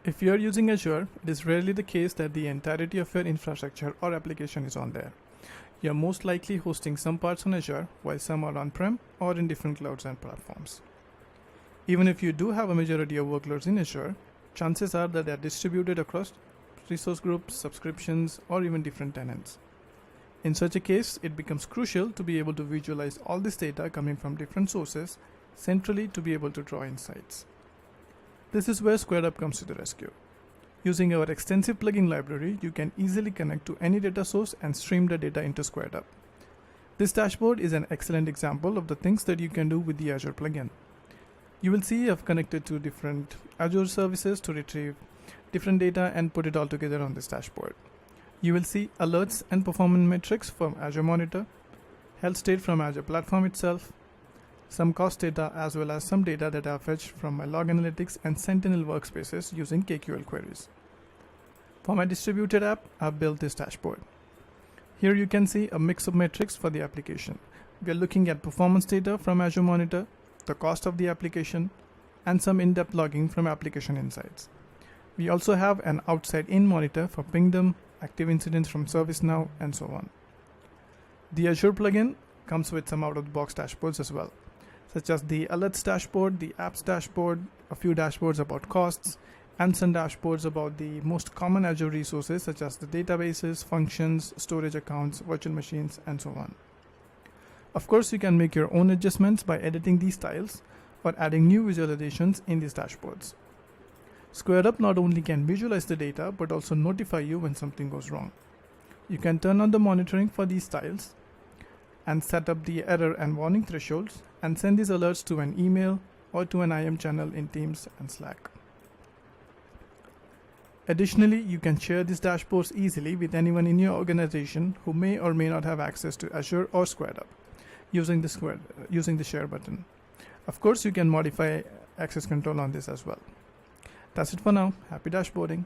If you are using Azure, it is rarely the case that the entirety of your infrastructure or application is on there. You are most likely hosting some parts on Azure while some are on-prem or in different clouds and platforms. Even if you do have a majority of workloads in Azure, chances are that they are distributed across resource groups, subscriptions, or even different tenants. In such a case, it becomes crucial to be able to visualize all this data coming from different sources centrally to be able to draw insights. This is where SquaredUp comes to the rescue. Using our extensive plugin library, you can easily connect to any data source and stream the data into SquaredUp. This dashboard is an excellent example of the things that you can do with the Azure plugin. You will see I've connected to different Azure services to retrieve different data and put it all together on this dashboard. You will see alerts and performance metrics from Azure Monitor, health state from Azure platform itself, some cost data as well as some data that I've fetched from my log analytics and Sentinel workspaces using KQL queries. For my distributed app, I've built this dashboard. Here you can see a mix of metrics for the application. We are looking at performance data from Azure Monitor, the cost of the application, and some in-depth logging from application insights. We also have an outside-in monitor for pingdom, active incidents from ServiceNow, and so on. The Azure plugin comes with some out-of-the-box dashboards as well, such as the alerts dashboard, the apps dashboard, a few dashboards about costs, and some dashboards about the most common Azure resources such as the databases, functions, storage accounts, virtual machines, and so on. Of course, you can make your own adjustments by editing these styles or adding new visualizations in these dashboards. SquaredUp not only can visualize the data but also notify you when something goes wrong. You can turn on the monitoring for these styles and set up the error and warning thresholds and send these alerts to an email or to an IM channel in Teams and Slack. Additionally, you can share these dashboards easily with anyone in your organization who may or may not have access to Azure or SquaredUp using the share button. Of course, you can modify access control on this as well. That's it for now. Happy dashboarding.